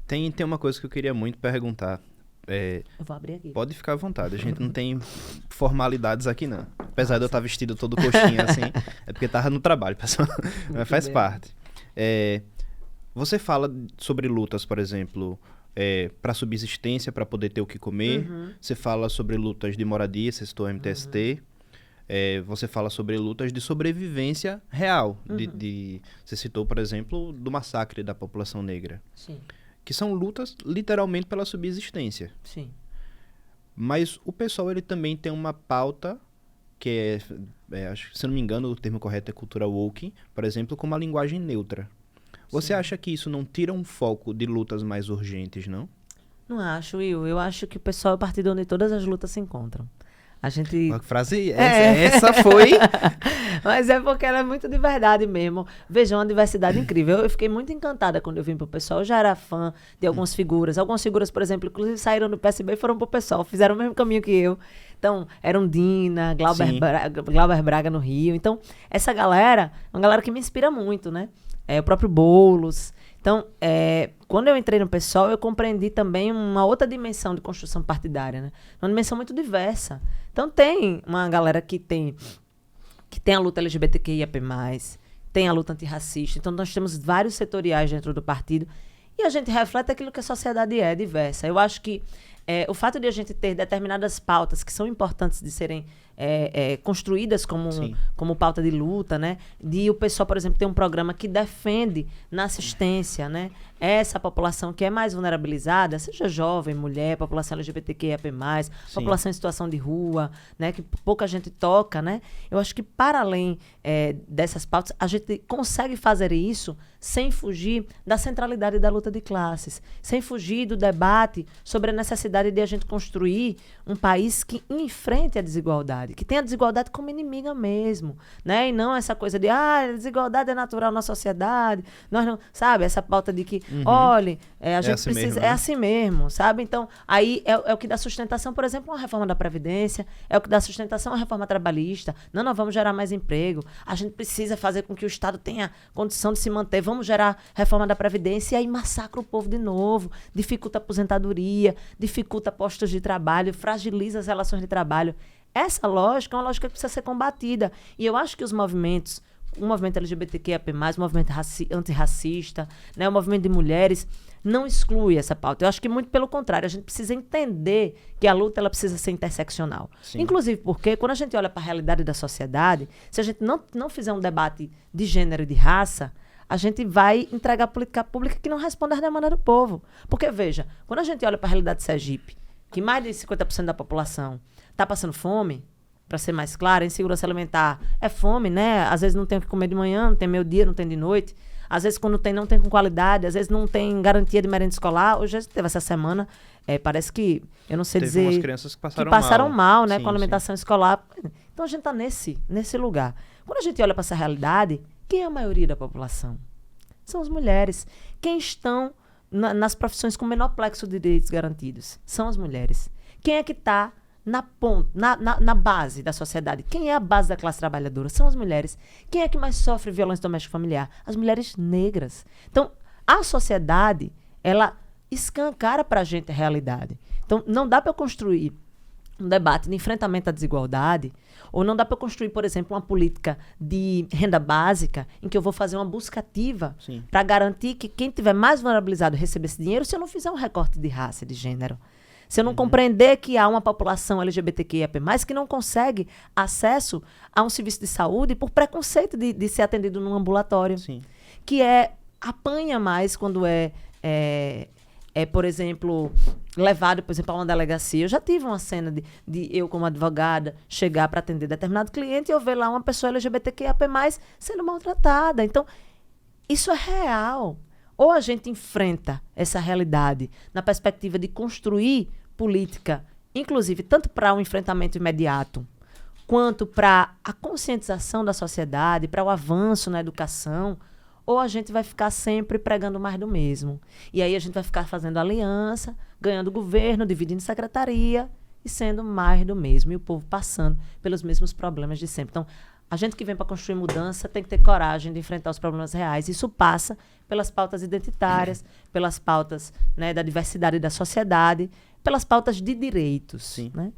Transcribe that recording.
Tem uma coisa que eu queria muito perguntar. Eu vou abrir aqui. Pode ficar à vontade, a gente não tem formalidades aqui, não. Apesar de eu estar vestido todo coxinha assim, é porque tava no trabalho, pessoal. Mas faz parte. Você fala sobre lutas, por exemplo, para subsistência, para poder ter o que comer. Você fala sobre lutas de moradia, você citou MTST. Você fala sobre lutas de sobrevivência real. Você citou, por exemplo, do massacre da população negra. Sim. Que são lutas literalmente pela subsistência. Sim. Mas o pessoal ele também tem uma pauta que acho que, se eu não me engano, o termo correto é cultura woke, por exemplo, com uma linguagem neutra. Você acha que isso não tira um foco de lutas mais urgentes, não? Não acho, Will. Eu acho que o pessoal é o partido onde todas as lutas se encontram. A gente... Uma frase, essa foi... Mas é porque ela é muito de verdade mesmo. Vejam, uma diversidade incrível. Eu fiquei muito encantada quando eu vim pro pessoal. Eu já era fã de algumas figuras. Algumas figuras, por exemplo, inclusive saíram do PSB e foram pro pessoal. Fizeram o mesmo caminho que eu. Então, eram Dina, Glauber Braga no Rio. Então, essa galera é uma galera que me inspira muito, né? O próprio Boulos. Então, quando eu entrei no PSOL, eu compreendi também uma outra dimensão de construção partidária, né? Uma dimensão muito diversa. Então, tem uma galera que tem a luta LGBTQIAP+, tem a luta antirracista. Então, nós temos vários setoriais dentro do partido e a gente reflete aquilo que a sociedade é, diversa. Eu acho que o fato de a gente ter determinadas pautas que são importantes de serem construídas como pauta de luta, né? De o pessoal, por exemplo, ter um programa que defende na assistência, né? Essa população que é mais vulnerabilizada, seja jovem, mulher, população LGBTQIAP+, população em situação de rua, né? Que pouca gente toca, né? Eu acho que, para além dessas pautas, a gente consegue fazer isso sem fugir da centralidade da luta de classes, sem fugir do debate sobre a necessidade de a gente construir um país que enfrente a desigualdade, que tenha a desigualdade como inimiga mesmo, né? E não essa coisa de, a desigualdade é natural na sociedade, nós não, sabe? Essa pauta de que, olhe, a gente assim precisa, mesmo, né? é assim mesmo, sabe? Então, aí é o que dá sustentação, por exemplo, uma reforma da Previdência, é o que dá sustentação a reforma trabalhista. Não, nós vamos gerar mais emprego, a gente precisa fazer com que o Estado tenha condição de se manter, vamos gerar reforma da Previdência, e aí massacra o povo de novo, dificulta a aposentadoria, dificulta postos de trabalho, fragiliza as relações de trabalho. Essa lógica é uma lógica que precisa ser combatida. E eu acho que os movimentos, o movimento LGBTQIAP+, o movimento antirracista, né, o movimento de mulheres, não exclui essa pauta. Eu acho que muito pelo contrário, a gente precisa entender que a luta ela precisa ser interseccional. Sim. Inclusive porque, quando a gente olha para a realidade da sociedade, se a gente não fizer um debate de gênero e de raça, a gente vai entregar política pública que não responde às demandas do povo. Porque, veja, quando a gente olha para a realidade de Sergipe, que mais de 50% da população está passando fome, para ser mais claro, a insegurança alimentar é fome, né? Às vezes não tem o que comer de manhã, não tem meio-dia, não tem de noite. Às vezes, quando tem, não tem com qualidade. Às vezes, não tem garantia de merenda escolar. Hoje, teve essa semana, parece que, eu não sei Teve dizer... umas crianças que passaram mal, né? Sim, com a alimentação escolar. Então, a gente está nesse lugar. Quando a gente olha para essa realidade, quem é a maioria da população? São as mulheres. Quem estão nas profissões com menor plexo de direitos garantidos? São as mulheres. Quem é que está na base da sociedade? Quem é a base da classe trabalhadora? São as mulheres. Quem é que mais sofre violência doméstica familiar? As mulheres negras. Então, a sociedade, ela escancara para a gente a realidade. Então, não dá para eu construir um debate de enfrentamento à desigualdade, ou não dá para eu construir, por exemplo, uma política de renda básica em que eu vou fazer uma busca ativa para garantir que quem tiver mais vulnerabilizado receba esse dinheiro se eu não fizer um recorte de raça e de gênero. Se eu não compreender que há uma população LGBTQIAP+, que não consegue acesso a um serviço de saúde por preconceito de ser atendido num ambulatório. Sim. Que apanha mais quando por exemplo, levado, por exemplo, a uma delegacia. Eu já tive uma cena de eu, como advogada, chegar para atender determinado cliente e eu ver lá uma pessoa LGBTQIAP+, sendo maltratada. Então, isso é real. Ou a gente enfrenta essa realidade na perspectiva de construir política, inclusive tanto para um enfrentamento imediato, quanto para a conscientização da sociedade, para o avanço na educação, ou a gente vai ficar sempre pregando mais do mesmo. E aí a gente vai ficar fazendo aliança, ganhando governo, dividindo secretaria e sendo mais do mesmo. E o povo passando pelos mesmos problemas de sempre. Então, A gente que vem para construir mudança tem que ter coragem de enfrentar os problemas reais. Isso passa pelas pautas identitárias, pelas pautas, né, da diversidade da sociedade, pelas pautas de direitos. Sim. Né?